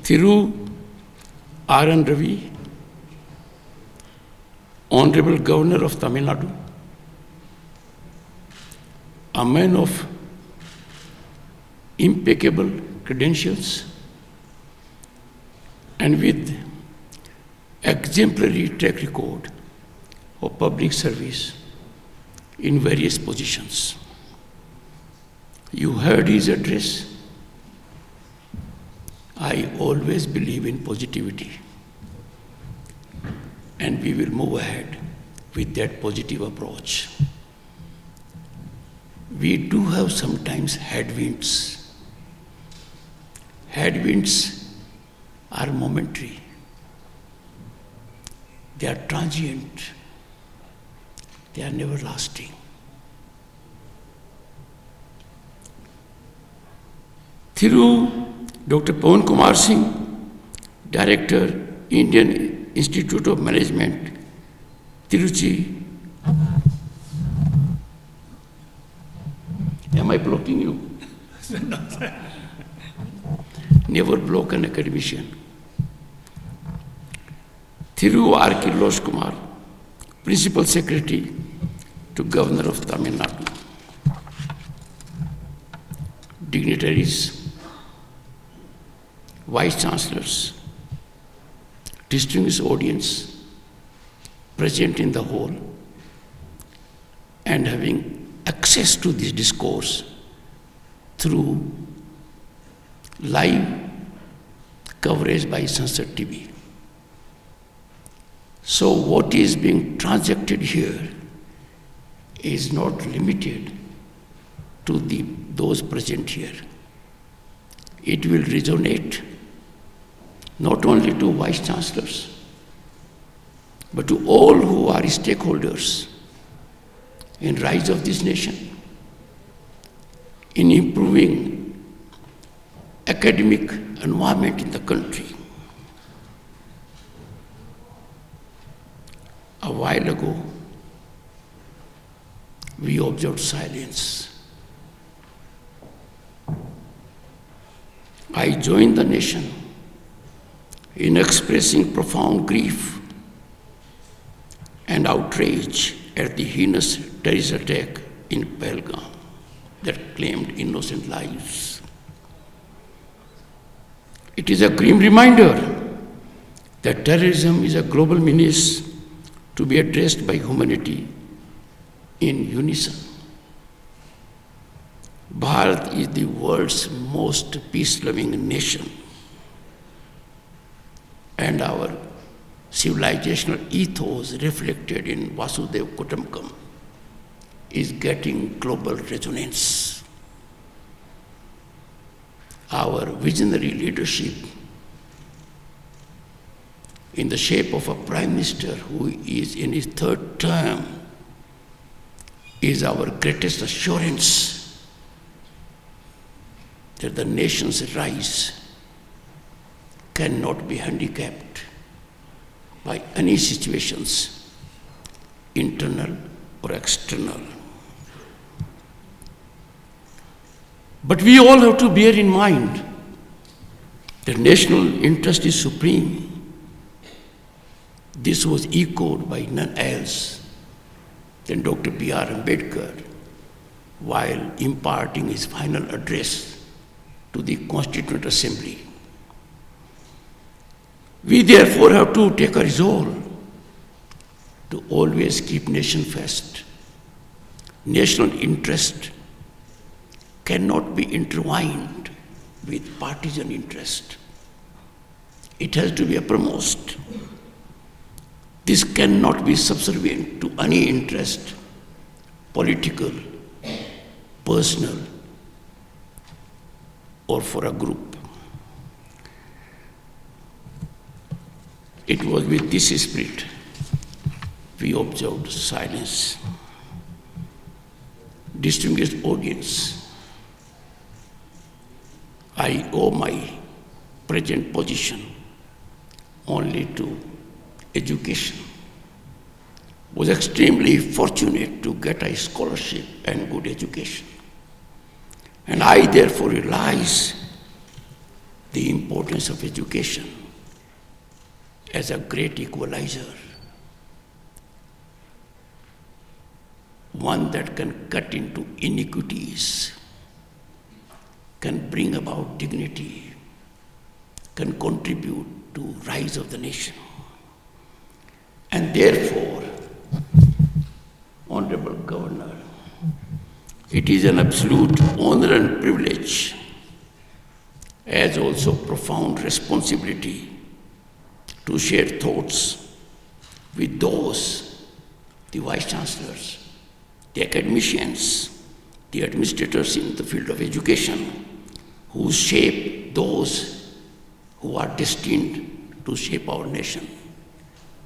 Thiru R.N. Ravi, Honorable Governor of Tamil Nadu, a man of impeccable credentials and with exemplary track record of public service in various positions. You heard his address. I always believe in positivity, and we will move ahead with that positive approach. We do have sometimes headwinds. Headwinds are momentary. They are transient. They are never lasting. Thiru Dr. Pawan Kumar Singh, Director, Indian Institute of Management, Tiruchi. Am I blocking you? Never block an academician. Thiru R. Kirlosh Kumar, Principal Secretary to Governor of Tamil Nadu. Dignitaries, Vice Chancellors, distinguished audience present in the hall and having access to this discourse through live coverage by Sansad TV. So what is being transacted here is not limited to those present here. It will resonate not only to Vice Chancellors, but to all who are stakeholders in rise of this nation, in improving academic environment in the country. A while ago, we observed silence. I joined the nation in expressing profound grief and outrage at the heinous terrorist attack in Pahalgam that claimed innocent lives. It is a grim reminder that terrorism is a global menace to be addressed by humanity in unison. Bharat is the world's most peace-loving nation, and our civilizational ethos reflected in Vasudhaiva Kutumbakam is getting global resonance. Our visionary leadership in the shape of a Prime Minister who is in his third term is our greatest assurance that the nation's rise cannot be handicapped by any situations, internal or external. But we all have to bear in mind that national interest is supreme. This was echoed by none else than Dr. B.R. Ambedkar while imparting his final address to the Constituent Assembly. We therefore have to take a resolve to always keep nation first. National interest cannot be intertwined with partisan interest. It has to be uppermost. This cannot be subservient to any interest, political, personal, or for a group. It was with this spirit we observed silence. Distinguished audience, I owe my present position only to education. Was extremely fortunate to get a scholarship and good education. And I therefore realize the importance of education as a great equalizer, one that can cut into inequities, can bring about dignity, can contribute to rise of the nation. And therefore, Honorable Governor, it is an absolute honor and privilege, as also profound responsibility, to share thoughts with those, the Vice Chancellors, the academicians, the administrators in the field of education, who shape those who are destined to shape our nation.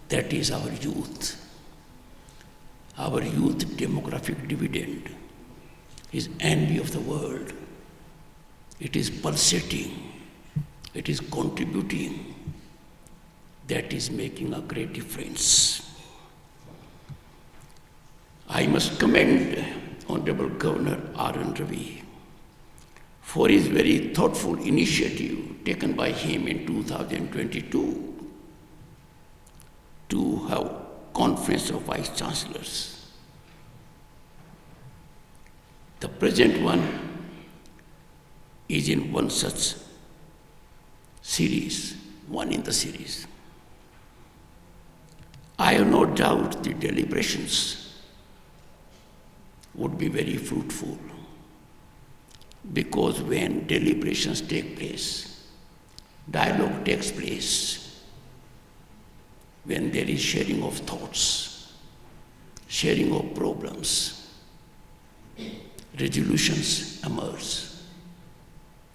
That is our youth. Our youth demographic dividend is envy of the world. It is pulsating. It is contributing. That is making a great difference. I must commend Honorable Governor R.N. Ravi for his very thoughtful initiative taken by him in 2022 to have Conference of Vice Chancellors. The present one is in one such series, one in the series. I have no doubt the deliberations would be very fruitful, because when deliberations take place, dialogue takes place, when there is sharing of thoughts, sharing of problems, resolutions emerge,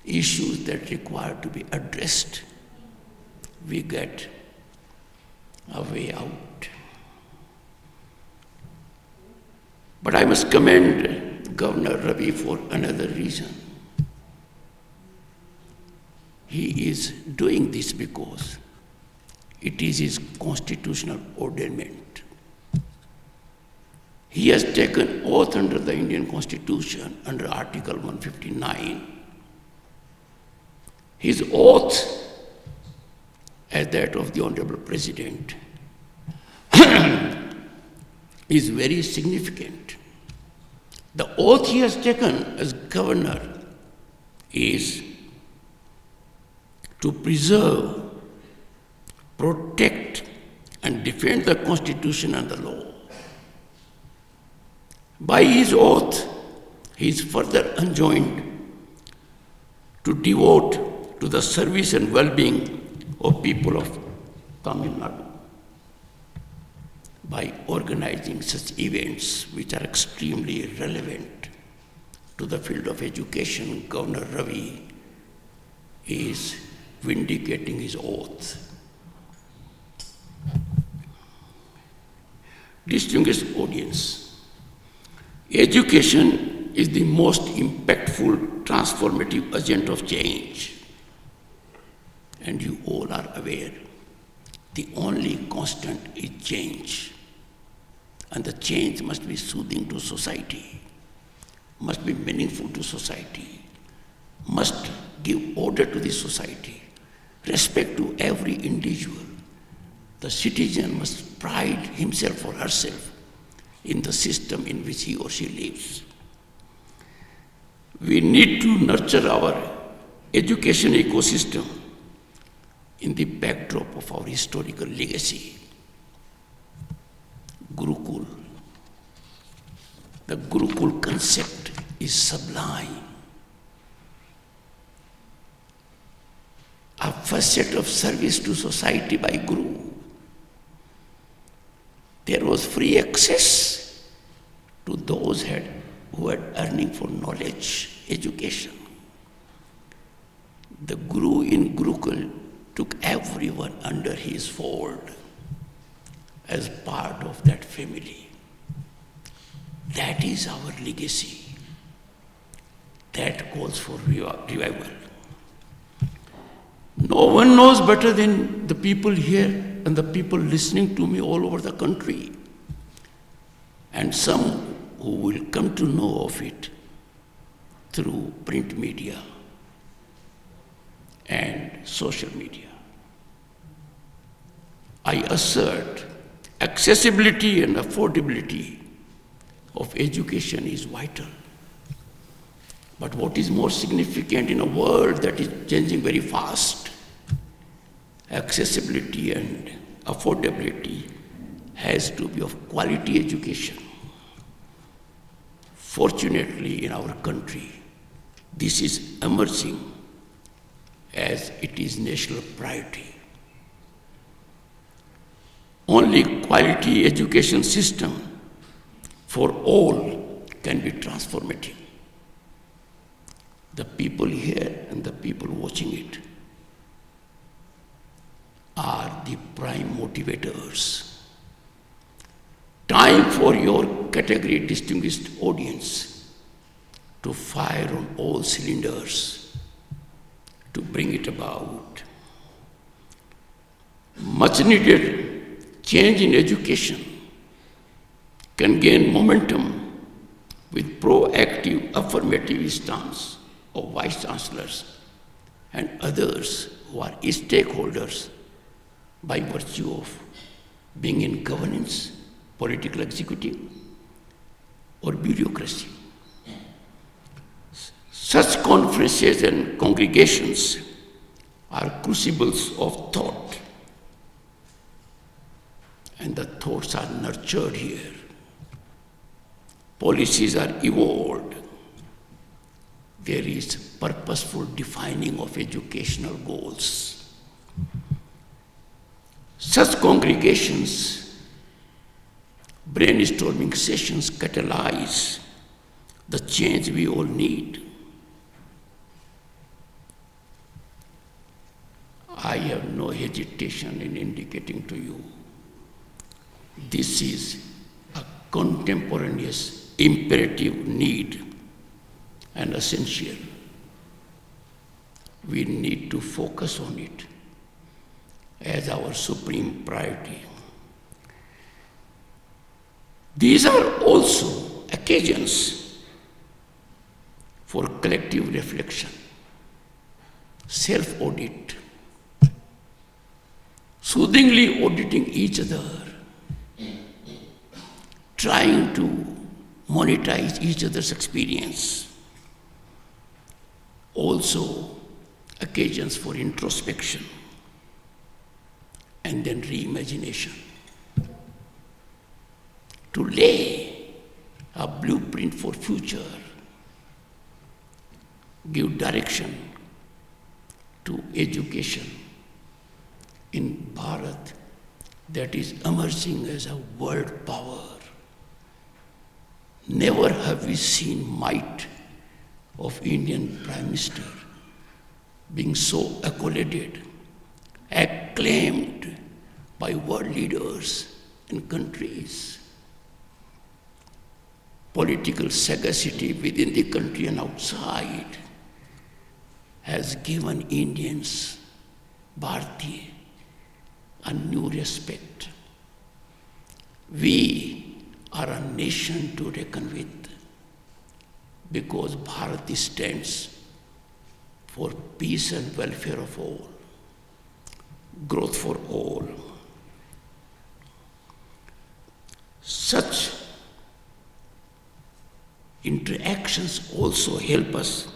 issues that require to be addressed, we get a way out. But I must commend Governor Ravi for another reason. He is doing this because it is his constitutional ordainment. He has taken oath under the Indian Constitution, under Article 159. His oath, as that of the Honorable President, is very significant. The oath he has taken as governor is to preserve, protect, and defend the Constitution and the law. By his oath, he is further enjoined to devote to the service and well-being of people of Tamil Nadu by organizing such events which are extremely relevant to the field of education. Governor Ravi is vindicating his oath. Distinguished audience, education is the most impactful, transformative agent of change. And you all are aware, the only constant is change. And the change must be soothing to society, must be meaningful to society, must give order to the society, respect to every individual. The citizen must pride himself or herself in the system in which he or she lives. We need to nurture our education ecosystem in the backdrop of our historical legacy. Gurukul. The Gurukul concept is sublime. A facet of service to society by Guru. There was free access to those who had earning for knowledge, education. The Guru in Gurukul took everyone under his fold as part of that family. That is our legacy. That calls for revival. No one knows better than the people here and the people listening to me all over the country, and some who will come to know of it through print media and social media. I assert accessibility and affordability of education is vital. But what is more significant in a world that is changing very fast, accessibility and affordability has to be of quality education. Fortunately, in our country, this is emerging as it is national priority. Only quality education system for all can be transformative. The people here and the people watching it are the prime motivators. Time for your category distinguished audience to fire on all cylinders to bring it about. Much needed change in education can gain momentum with proactive affirmative stance of vice chancellors and others who are stakeholders by virtue of being in governance, political executive, or bureaucracy. Such conferences and congregations are crucibles of thought, and the thoughts are nurtured here. Policies are evolved. There is purposeful defining of educational goals. Such congregations, brainstorming sessions catalyze the change we all need. I have no hesitation in indicating to you, this is a contemporaneous imperative need and essential. We need to focus on it as our supreme priority. These are also occasions for collective reflection, self-audit, soothingly auditing each other, trying to monetize each other's experience. Also, occasions for introspection and then reimagination. To lay a blueprint for future, give direction to education in Bharat that is emerging as a world power. Never have we seen might of Indian Prime Minister being so accoladed, acclaimed by world leaders and countries. Political sagacity within the country and outside has given Indians, Bharatiya, a new respect. We are a nation to reckon with because Bharat stands for peace and welfare of all, growth for all. Such interactions also help us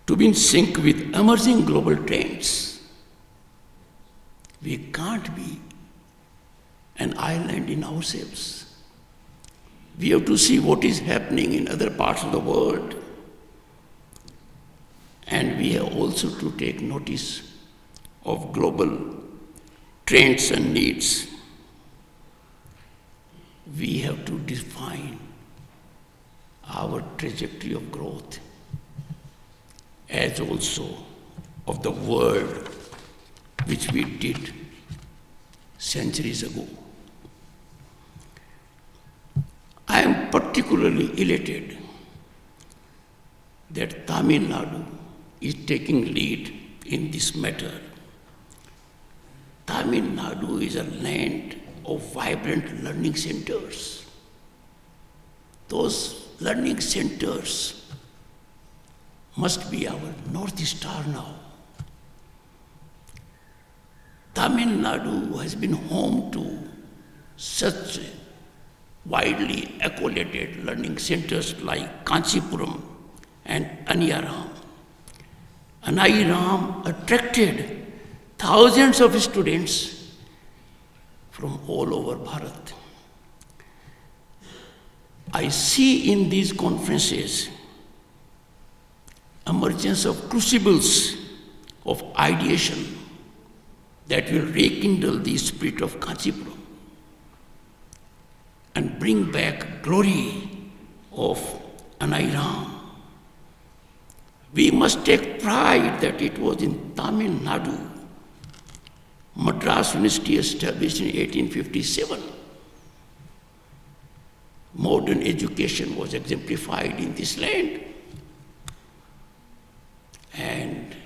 to be in sync with emerging global trends. We can't be an island in ourselves. We have to see what is happening in other parts of the world. And we have also to take notice of global trends and needs. We have to define our trajectory of growth as also of the world which we did centuries ago. I am particularly elated that Tamil Nadu is taking lead in this matter. Tamil Nadu is a land of vibrant learning centers. Those learning centers must be our North Star now. Tamil Nadu has been home to such widely accoladed learning centers like Kanchipuram and Aniyaram. Aniyaram attracted thousands of students from all over Bharat. I see in these conferences emergence of crucibles of ideation that will rekindle the spirit of Kanchipuram and bring back glory of Aniyaram. We must take pride that it was in Tamil Nadu, Madras University established in 1857. Modern education was exemplified in this land. And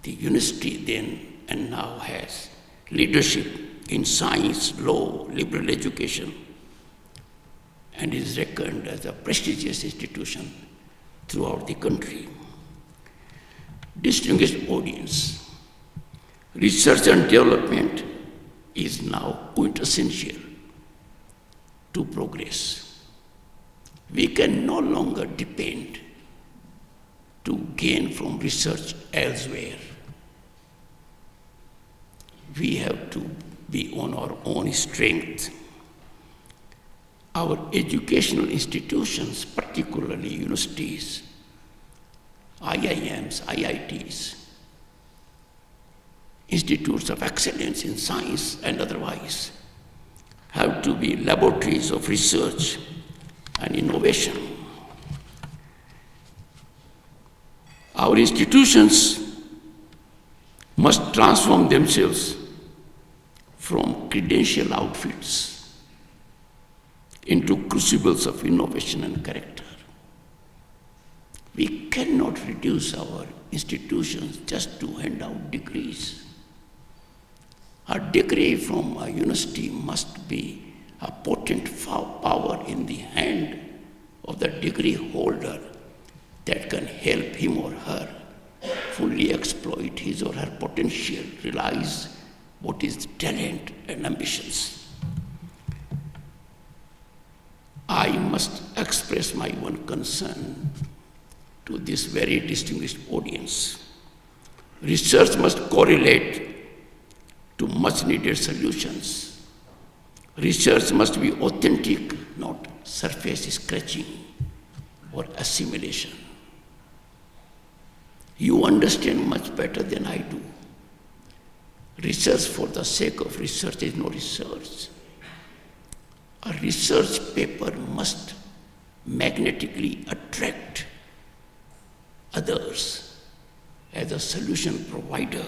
the university then and now has leadership in science, law, liberal education, and is reckoned as a prestigious institution throughout the country. Distinguished audience, research and development is now quintessential to progress. We can no longer depend to gain from research elsewhere. We have to be on our own strength. Our educational institutions, particularly universities, IIMs, IITs, institutes of excellence in science and otherwise, have to be laboratories of research and innovation. Our institutions must transform themselves from credential outfits into crucibles of innovation and character. We cannot reduce our institutions just to hand out degrees. A degree from a university must be a potent power in the hand of the degree holder that can help him or her fully exploit his or her potential, realize what is talent and ambitions. I must express my one concern to this very distinguished audience. Research must correlate to much needed solutions. Research must be authentic, not surface scratching or assimilation. You understand much better than I do. Research for the sake of research is no research. A research paper must magnetically attract others as a solution provider.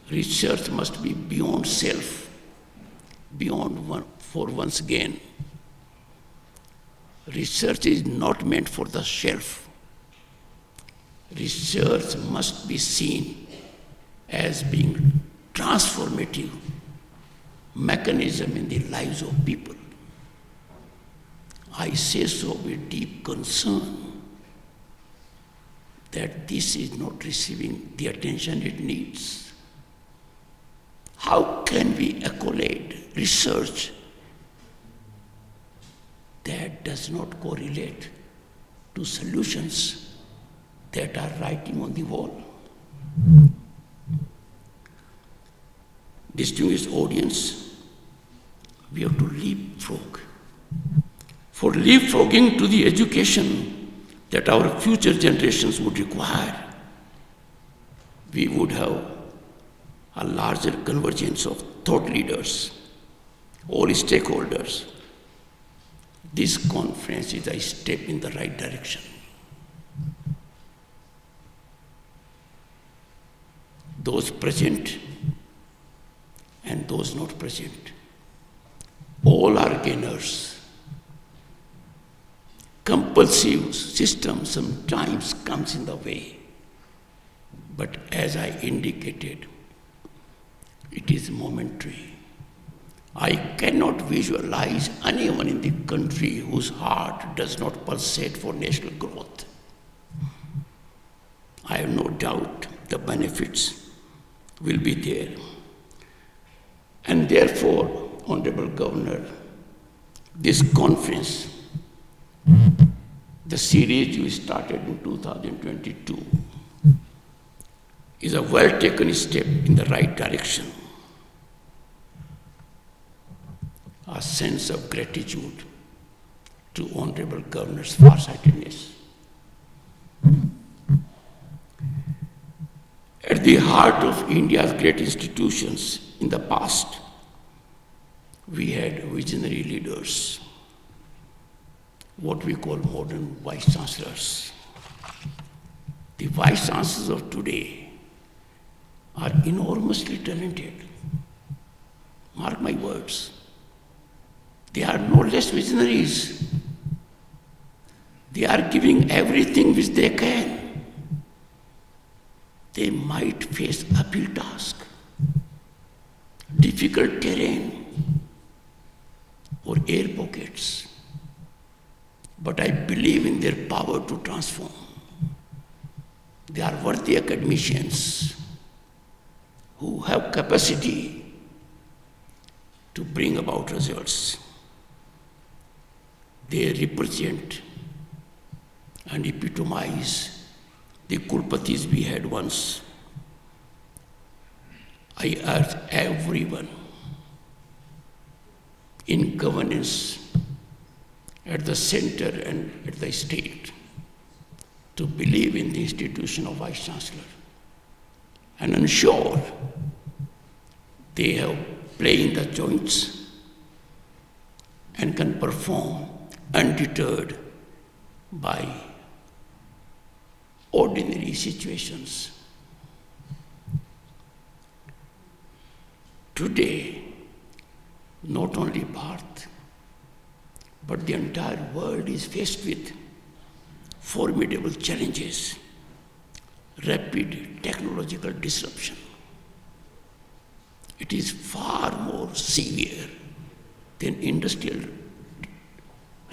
Research must be beyond self, for one's gain. Research is not meant for the shelf. Research must be seen as being transformative mechanism in the lives of people. I say so with deep concern that this is not receiving the attention it needs. How can we accolade research that does not correlate to solutions that are writing on the wall? Distinguished audience, we have to leapfrog. For leapfrogging to the education that our future generations would require, we would have a larger convergence of thought leaders, all stakeholders. This conference is a step in the right direction. Those present and those not present, all are gainers. Compulsive system sometimes comes in the way, but as I indicated, it is momentary. I cannot visualize anyone in the country whose heart does not pulsate for national growth. I have no doubt the benefits will be there. And therefore, Honorable Governor, this conference, the series you started in 2022, is a well-taken step in the right direction. A sense of gratitude to Honorable Governor's farsightedness. At the heart of India's great institutions in the past, we had visionary leaders, what we call modern vice chancellors. The vice chancellors of today are enormously talented. Mark my words. They are no less visionaries. They are giving everything which they can. They might face uphill task, difficult terrain, or air pockets. But I believe in their power to transform. They are worthy academicians who have capacity to bring about results. They represent and epitomize the Kulpatis we had once. I urge everyone in governance at the center and at the state to believe in the institution of Vice Chancellor and ensure they have play in the joints and can perform undeterred by ordinary situations. Today, not only Bharat, but the entire world is faced with formidable challenges, rapid technological disruption. It is far more severe than industrial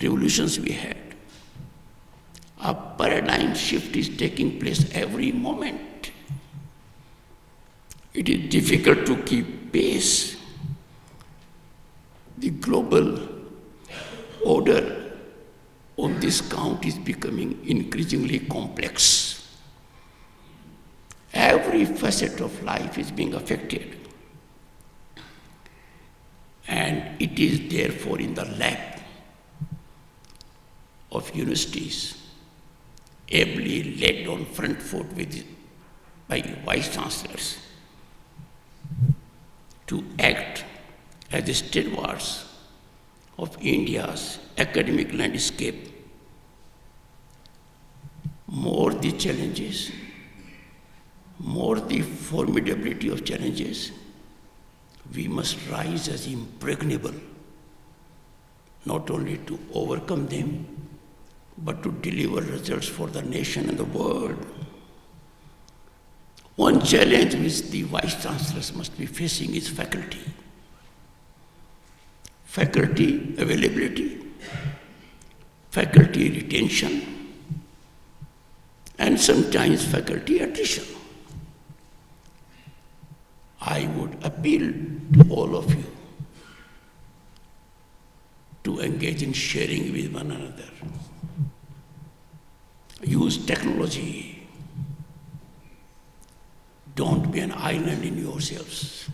revolutions we had. A paradigm shift is taking place every moment. It is difficult to keep pace. The global order on this count is becoming increasingly complex. Every facet of life is being affected. And it is therefore in the lap of universities, ably led on front foot by vice chancellors, to act as the stewards of India's academic landscape. More the challenges, more the formidability of challenges, we must rise as impregnable, not only to overcome them, but to deliver results for the nation and the world. One challenge which the vice chancellors must be facing is faculty. Faculty availability, faculty retention, and sometimes faculty attrition. I would appeal to all of you to engage in sharing with one another. Use technology. Don't be an island in yourselves.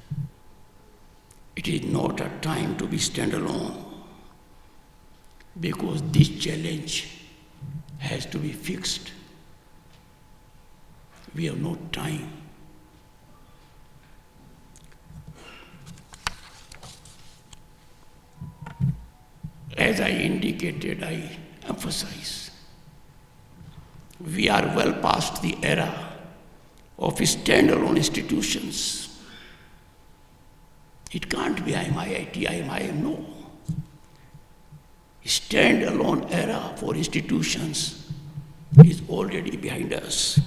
It is not a time to be standalone, because this challenge has to be fixed. We have no time. As I indicated, I emphasize, we are well past the era of standalone institutions. It can't be I am IIT, I am IIM, no. Standalone era for institutions is already behind us.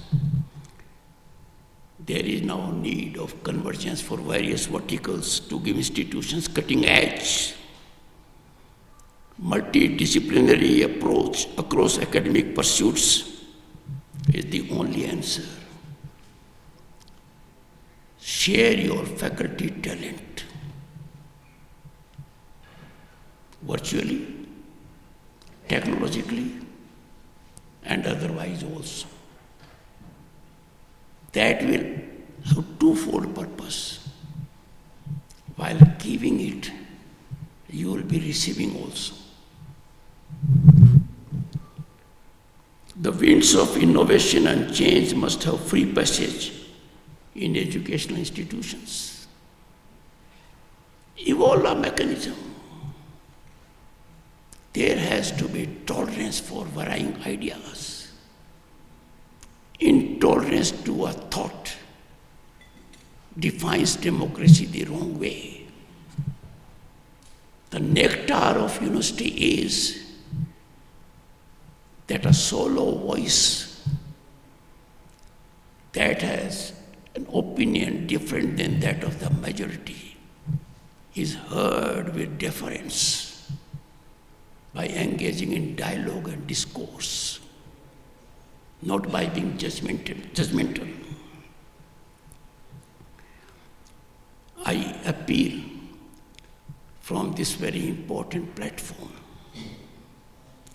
There is now need of convergence for various verticals to give institutions cutting edge. Multidisciplinary approach across academic pursuits is the only answer. share your faculty talent virtually, technologically, and otherwise also. That will have twofold purpose. While giving it, you will be receiving also. The winds of innovation and change must have free passage in educational institutions. Evolve a mechanism. There has to be tolerance for varying ideas. Intolerance to a thought defines democracy the wrong way. The nectar of university is that a solo voice that has an opinion different than that of the majority is heard with deference by engaging in dialogue and discourse, not by being judgmental. I appeal from this very important platform,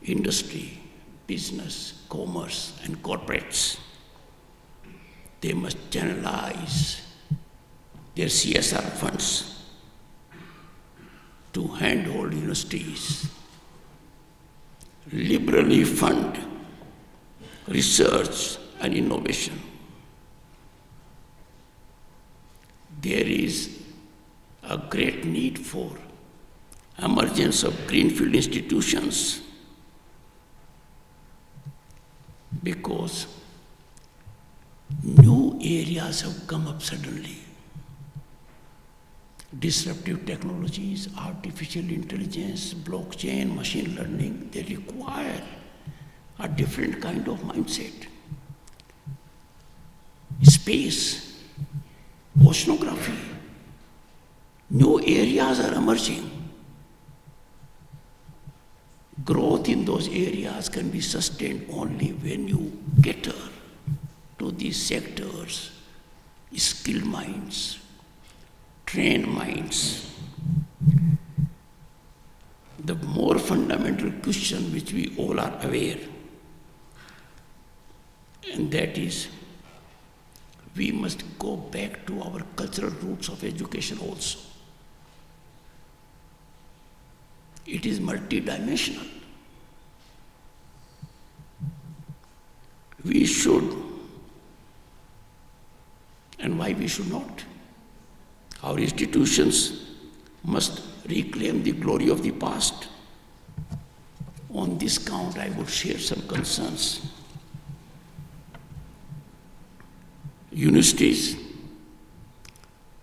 industry, business, commerce, and corporates. They must channelize their CSR funds to handhold universities, liberally fund research and innovation. There is a great need for emergence of greenfield institutions because new areas have come up suddenly. Disruptive technologies, artificial intelligence, blockchain, machine learning, they require a different kind of mindset. Space, oceanography, new areas are emerging. Growth in those areas can be sustained only when you cater to these sectors, skilled minds, trained minds. The more fundamental question which we all are aware, and that is, we must go back to our cultural roots of education also. It is multidimensional. We should, and why we should not? Our institutions must reclaim the glory of the past. On this count, I would share some concerns. Universities,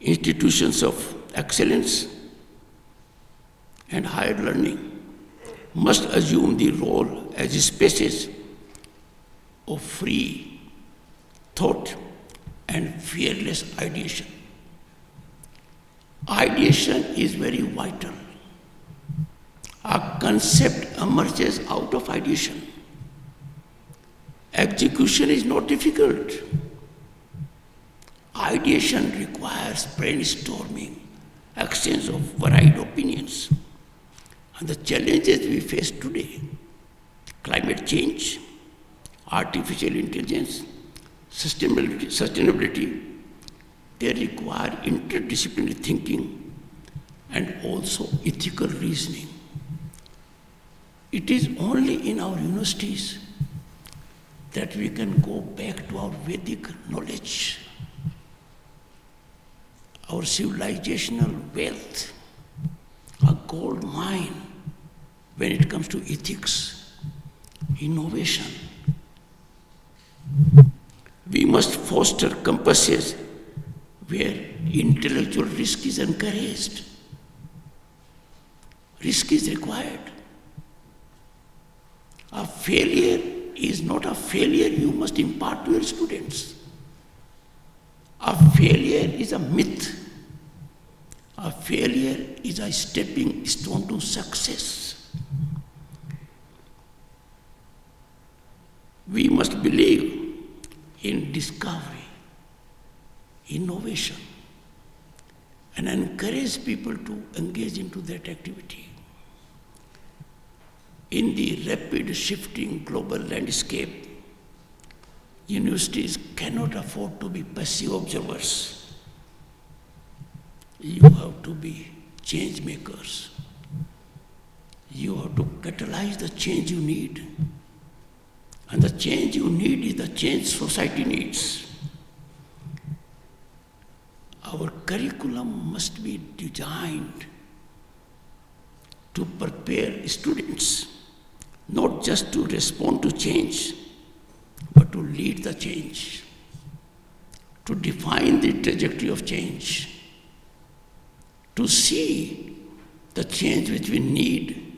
institutions of excellence, and higher learning must assume the role as spaces of free thought and fearless ideation. Ideation is very vital. A concept emerges out of ideation. Execution is not difficult. Ideation requires brainstorming, exchange of varied opinions. And the challenges we face today, climate change, artificial intelligence, sustainability, they require interdisciplinary thinking and also ethical reasoning. It is only in our universities that we can go back to our Vedic knowledge, our civilizational wealth, a gold mine when it comes to ethics, innovation. We must foster campuses where intellectual risk is encouraged. Risk is required. A failure is not a failure you must impart to your students. A failure is a myth. A failure is a stepping stone to success. We must believe in discovery, innovation, and encourage people to engage into that activity. In the rapid shifting global landscape, universities cannot afford to be passive observers. You have to be change makers. You have to catalyze the change you need. And the change you need is the change society needs. Our curriculum must be designed to prepare students, not just to respond to change, but to lead the change, to define the trajectory of change, to see the change which we need,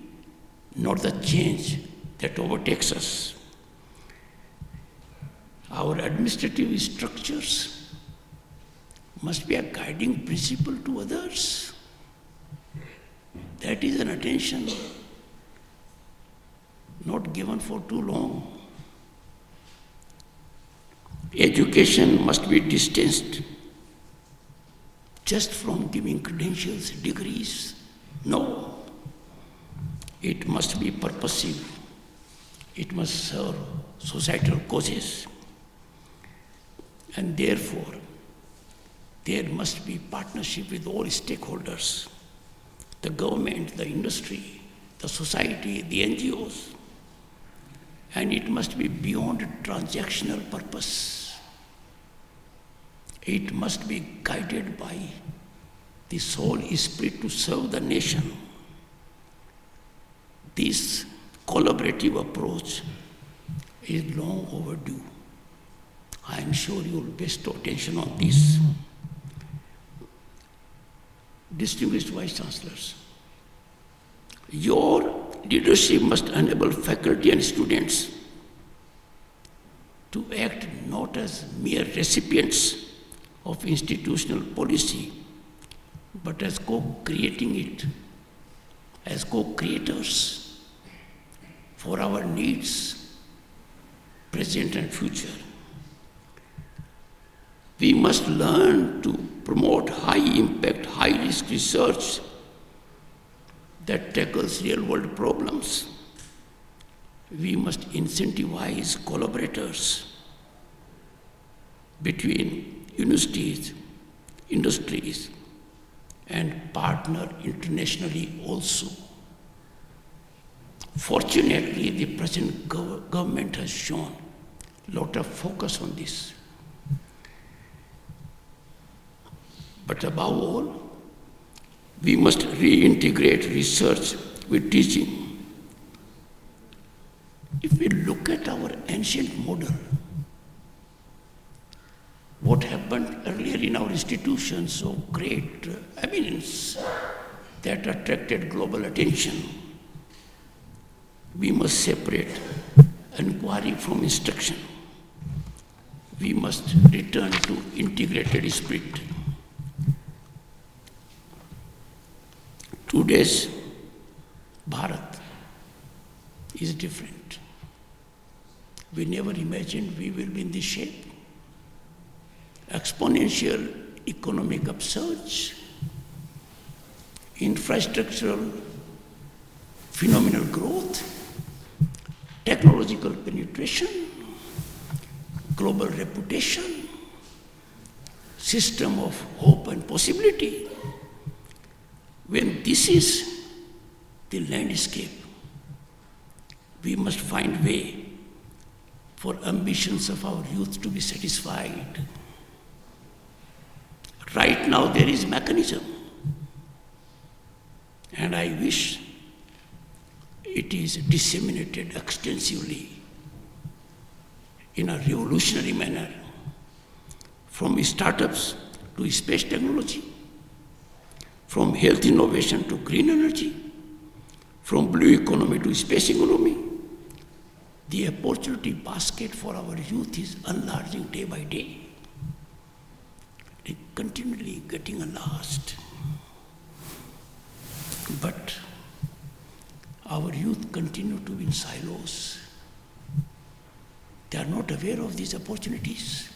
not the change that overtakes us. Our administrative structures must be a guiding principle to others. That is an attention not given for too long. Education must be distanced just from giving credentials, degrees. No. It must be purposive. It must serve societal causes. And therefore, there must be partnership with all stakeholders, the government, the industry, the society, the NGOs. And it must be beyond transactional purpose. It must be guided by the sole spirit to serve the nation. This collaborative approach is long overdue. I am sure you will bestow attention on this. Distinguished Vice Chancellors, your leadership must enable faculty and students to act not as mere recipients of institutional policy, but as co-creating it, as co-creators for our needs, present and future. We must learn to promote high-impact, high-risk research that tackles real-world problems. We must incentivize collaborators between universities, industries, and partner internationally also. Fortunately, the present government has shown a lot of focus on this. But above all, we must reintegrate research with teaching. If we look at our ancient model, what happened earlier in our institutions of great eminence that attracted global attention, we must separate inquiry from instruction. We must return to integrated spirit. Today's Bharat is different. We never imagined we will be in this shape. Exponential economic upsurge, infrastructural phenomenal growth, technological penetration, global reputation, system of hope and possibility. When this is the landscape, we must find way for ambitions of our youth to be satisfied. Right now there is mechanism, and I wish it is disseminated extensively in a revolutionary manner, from startups to space technology, from health innovation to green energy, from blue economy to space economy. The opportunity basket for our youth is enlarging day by day. It is continually getting enlarged. But our youth continue to be in silos. They are not aware of these opportunities.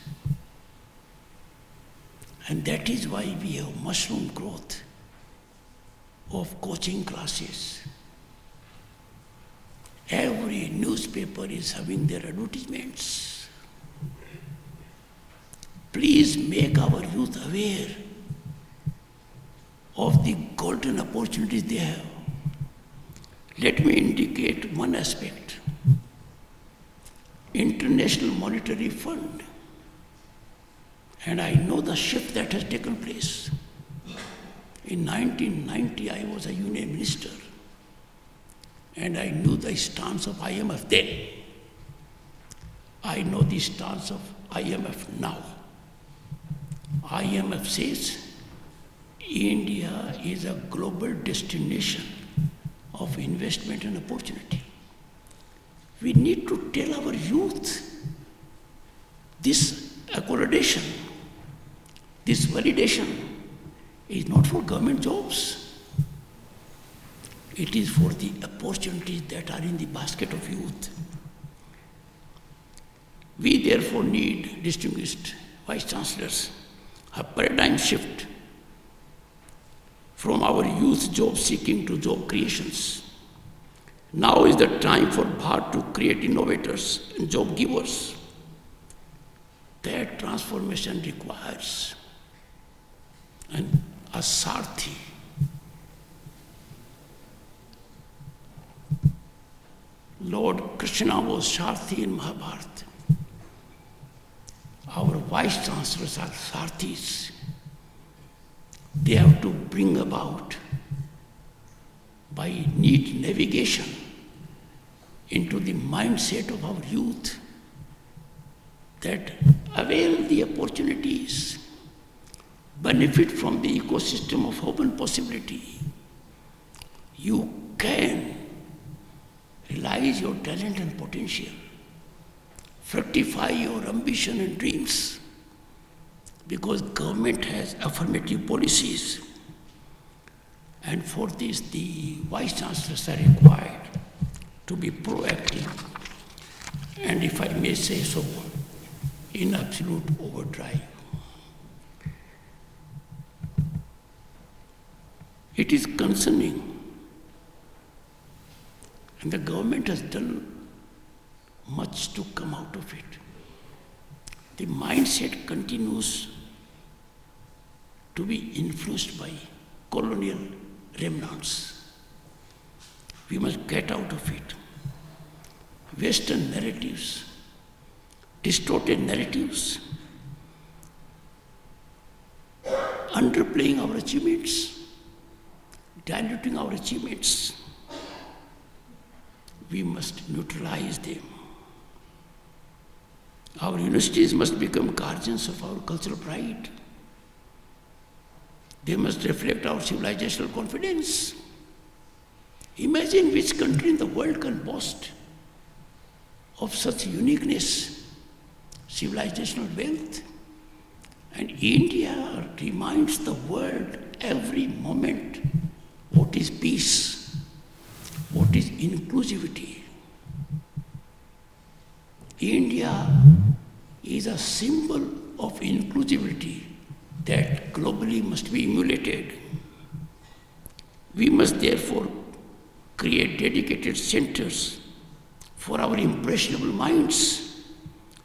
And that is why we have mushroom growth of coaching classes. Every newspaper is having their advertisements. Please make our youth aware of the golden opportunities they have. Let me indicate one aspect. International Monetary Fund, and I know the shift that has taken place. In 1990, I was a union minister, and I knew the stance of IMF then. I know the stance of IMF now. IMF says India is a global destination of investment and opportunity. We need to tell our youth this accreditation, this validation is not for government jobs. It is for the opportunities that are in the basket of youth. We therefore need, distinguished Vice Chancellors, a paradigm shift from our youth job seeking to job creations. Now is the time for Bharat to create innovators and job givers. That transformation requires a Sarthi. Lord Krishna was Sarthi in Mahabharata. Our Vice Chancellors are Sarthis. They have to bring about, by neat navigation, into the mindset of our youth that avail the opportunities, benefit from the ecosystem of open possibility. You can realize your talent and potential, fructify your ambition and dreams, because government has affirmative policies. And for this, the Vice Chancellors are required to be proactive, and if I may say so, in absolute overdrive. It is concerning, and the government has done much to come out of it. The mindset continues to be influenced by colonial remnants. We must get out of it. Western narratives, distorted narratives, underplaying our achievements, diluting our achievements. We must neutralize them. Our universities must become guardians of our cultural pride. They must reflect our civilizational confidence. Imagine which country in the world can boast of such uniqueness, civilizational wealth. And India reminds the world every moment what is peace, what is inclusivity. India is a symbol of inclusivity that globally must be emulated. We must therefore create dedicated centers for our impressionable minds,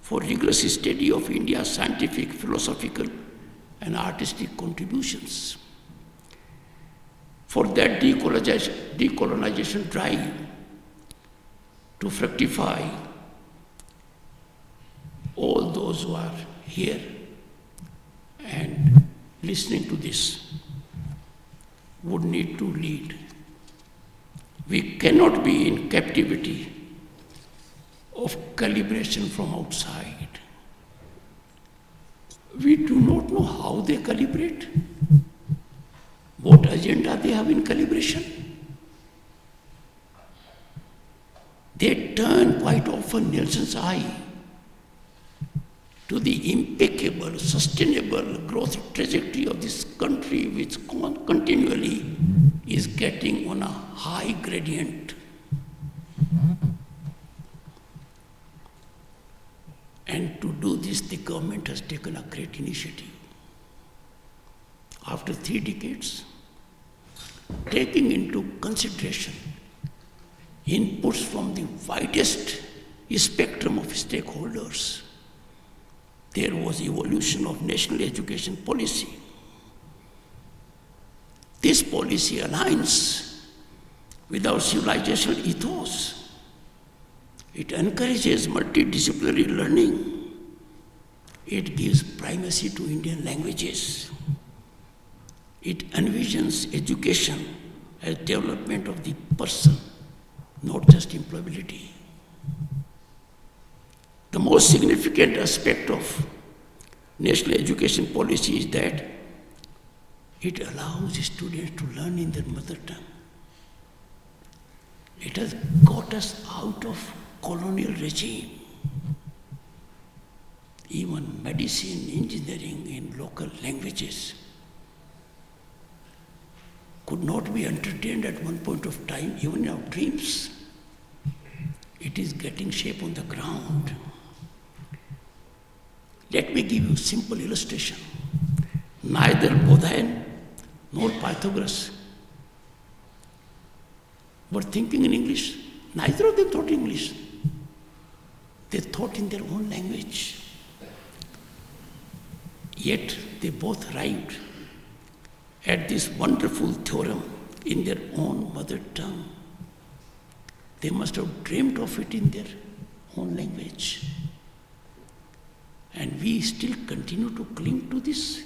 for rigorous study of India's scientific, philosophical, and artistic contributions. For that decolonization drive to fructify, all those who are here and listening to this would need to lead. We cannot be in captivity of calibration from outside. We do not know how they calibrate, what agenda they have in calibration. They turn quite often Nelson's eye to the impeccable, sustainable growth trajectory of this country, which continually is getting on a high gradient. And to do this, the government has taken a great initiative. after 3 decades, taking into consideration inputs from the widest spectrum of stakeholders, there was evolution of national education policy. This policy aligns with our civilizational ethos. It encourages multidisciplinary learning. It gives primacy to Indian languages. It envisions education as development of the person, not just employability. The most significant aspect of national education policy is that it allows students to learn in their mother tongue. It has got us out of colonial regime. Even medicine, engineering in local languages could not be entertained at one point of time, even in our dreams. It is getting shape on the ground. Let me give you a simple illustration. Neither Bodhayan nor Pythagoras were thinking in English. Neither of them thought English. They thought in their own language. Yet they both arrived at this wonderful theorem in their own mother tongue. They must have dreamed of it in their own language. And we still continue to cling to this,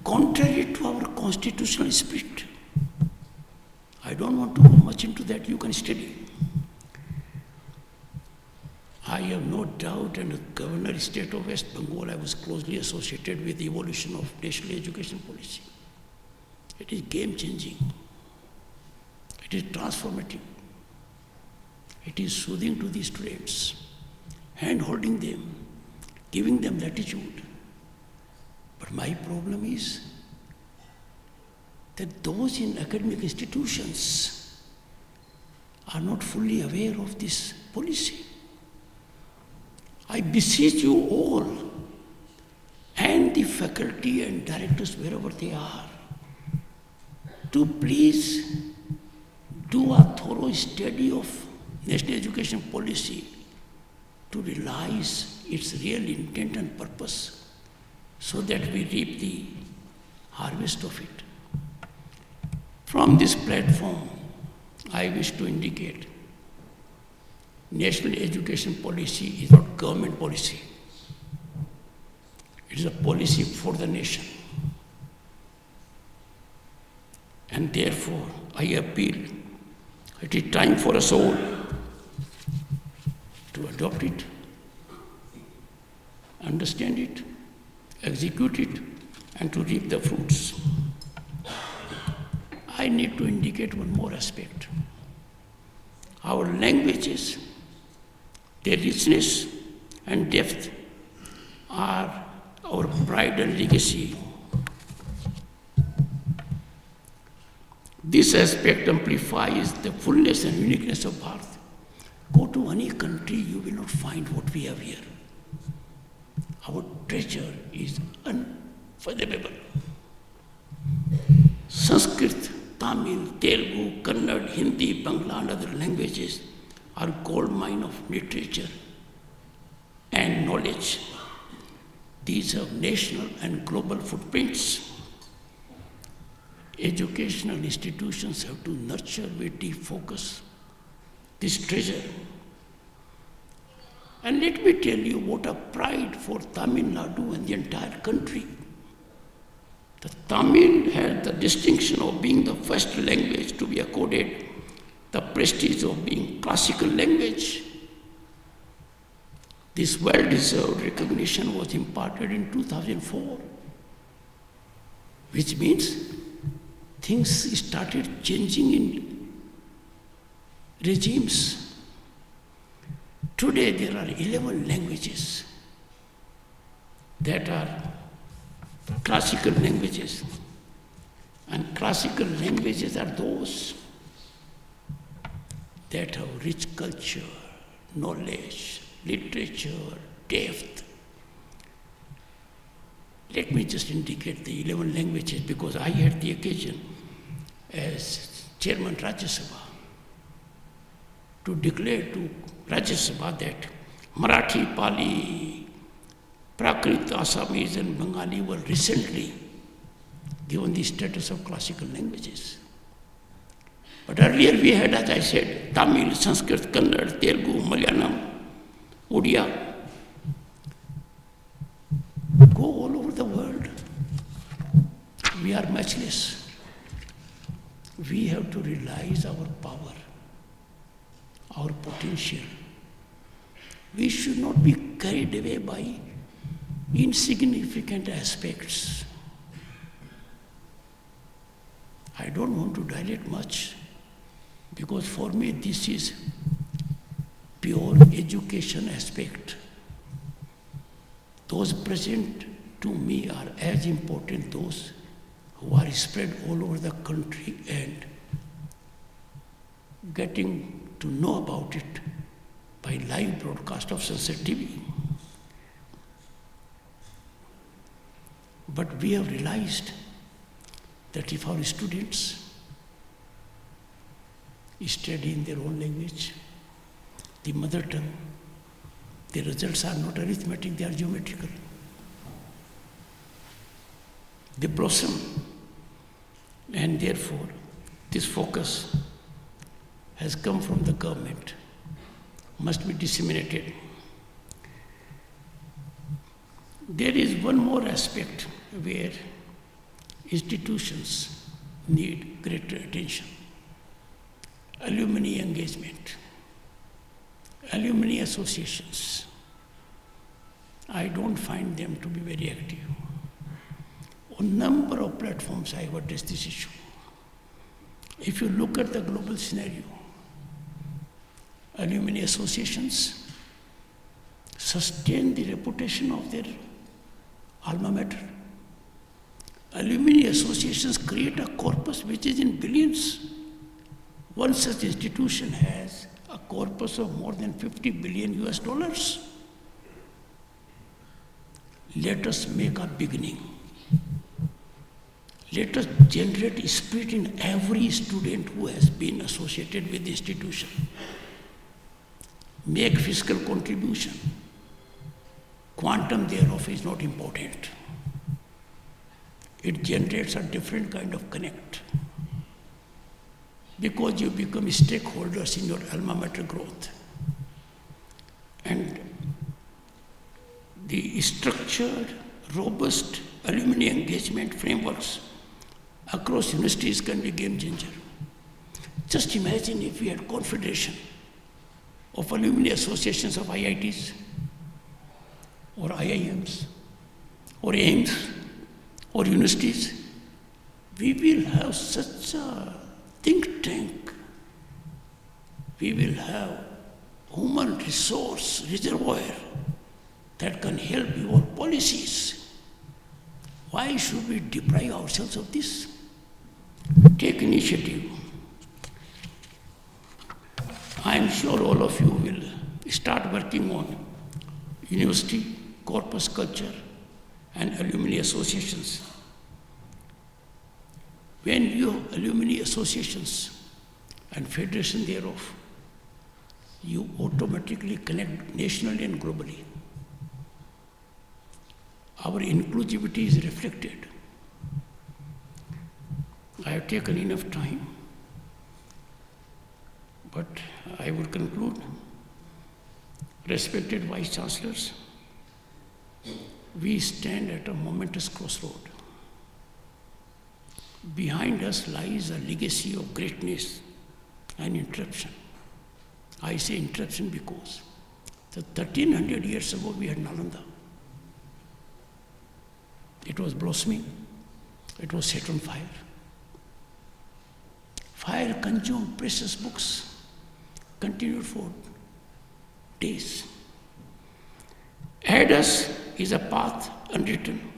contrary to our constitutional spirit. I don't want to go much into that, you can study. I have no doubt, and the Governor State of West Bengal, I was closely associated with the evolution of national education policy. It is game-changing. It is transformative. It is soothing to the students, hand-holding them, giving them latitude. But my problem is that those in academic institutions are not fully aware of this policy. I beseech you all, and the faculty and directors wherever they are, to please do a thorough study of national education policy to realize its real intent and purpose, so that we reap the harvest of it. From this platform, I wish to indicate national education policy is not government policy. It is a policy for the nation. And therefore, I appeal, it is time for us all to adopt it, understand it, execute it, and to reap the fruits. I need to indicate one more aspect. Our languages, their richness and depth are our pride and legacy. This aspect amplifies the fullness and uniqueness of Bharat. Go to any country, you will not find what we have here. Our treasure is unfathomable. Sanskrit, Tamil, Telugu, Kannada, Hindi, Bangla, and other languages are gold mine of literature and knowledge. These have national and global footprints. Educational institutions have to nurture with deep focus this treasure. And let me tell you what a pride for Tamil Nadu and the entire country. The Tamil has the distinction of being the first language to be accorded the prestige of being classical language. This well-deserved recognition was imparted in 2004, which means things started changing in regimes. Today there are 11 languages that are classical languages, and classical languages are those that have rich culture, knowledge, literature, depth. Let me just indicate the 11 languages because I had the occasion as Chairman Rajya Sabha to declare to Rajya Sabha that Marathi, Pali, Prakrit, Assamese and Bengali were recently given the status of classical languages. But earlier we had, as I said, Tamil, Sanskrit, Kannada, Telugu, Malayalam, Odia. Go all over the world. We are matchless. We have to realize our power, our potential. We should not be carried away by insignificant aspects. I don't want to dilate much because for me this is pure education aspect. Those present to me are as important those who are spread all over the country and getting to know about it by live broadcast of Sunset TV. But we have realized that if our students study in their own language, the mother tongue, the results are not arithmetic, they are geometrical. They blossom. And therefore, this focus has come from the government, must be disseminated. There is one more aspect where institutions need greater attention. Alumni engagement, alumni associations. I don't find them to be very active. On a number of platforms I have addressed this issue. If you look at the global scenario, alumni associations sustain the reputation of their alma mater. Alumni associations create a corpus which is in billions. One such institution has a corpus of more than 50 billion US dollars. Let us make a beginning. Let us generate spirit in every student who has been associated with the institution. Make fiscal contribution. Quantum thereof is not important. It generates a different kind of connect. Because you become stakeholders in your alma mater growth. And the structured, robust alumni engagement frameworks across universities can be game changer. Just imagine if we had confederation of alumni associations of IITs or IIMs or AIMS or universities. We will have such a think tank. We will have human resource reservoir that can help your policies. Why should we deprive ourselves of this? Take initiative. I am sure all of you will start working on university, corpus culture, and alumni associations. When you have alumni associations and federation thereof, you automatically connect nationally and globally. Our inclusivity is reflected. I have taken enough time, but I will conclude. Respected Vice Chancellors, we stand at a momentous crossroad. Behind us lies a legacy of greatness and interruption. I say interruption because 1300 years ago we had Nalanda. It was blossoming. It was set on fire. Fire consumed precious books, continued for days. Ahead us is a path unwritten,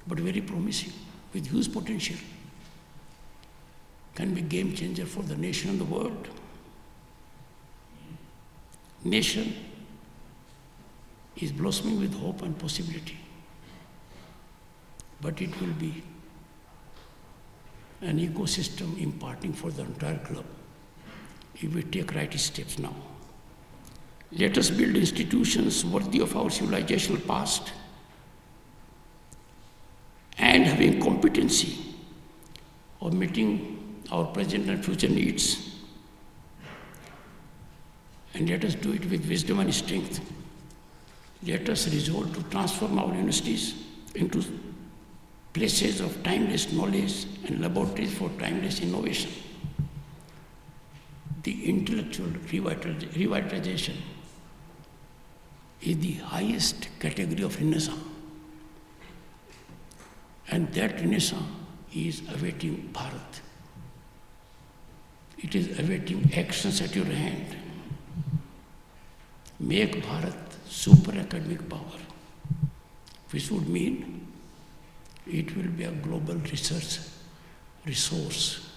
but very promising, with huge potential. Can be game changer for the nation and the world. Nation is blossoming with hope and possibility. but it will be an ecosystem imparting for the entire club if we take right steps now. Let us build institutions worthy of our civilizational past and having competency of meeting our present and future needs. And let us do it with wisdom and strength. Let us resolve to transform our universities into places of timeless knowledge and laboratories for timeless innovation. The intellectual revitalization is the highest category of renaissance. And that renaissance is awaiting Bharat. It is awaiting actions at your hand. Make Bharat super academic power, which would mean it will be a global research resource.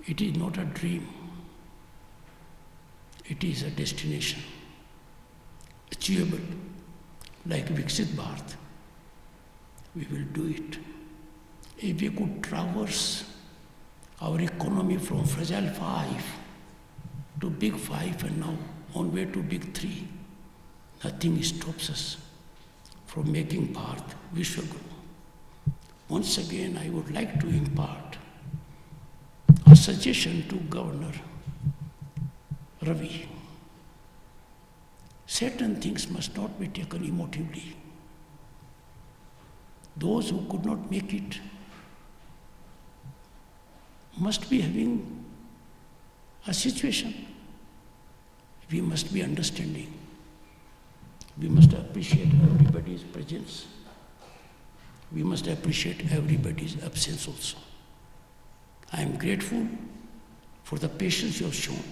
It is not a dream. It is a destination, achievable, like Viksit Bharat. We will do it. If we could traverse our economy from fragile 5 to big 5 and now on way to big 3, nothing stops us from making Bharat Vishwaguru. Once again, I would like to impart a suggestion to Governor Ravi. Certain things must not be taken emotively. Those who could not make it must be having a situation. We must be understanding. We must appreciate everybody's presence. We must appreciate everybody's absence also. I am grateful for the patience you have shown.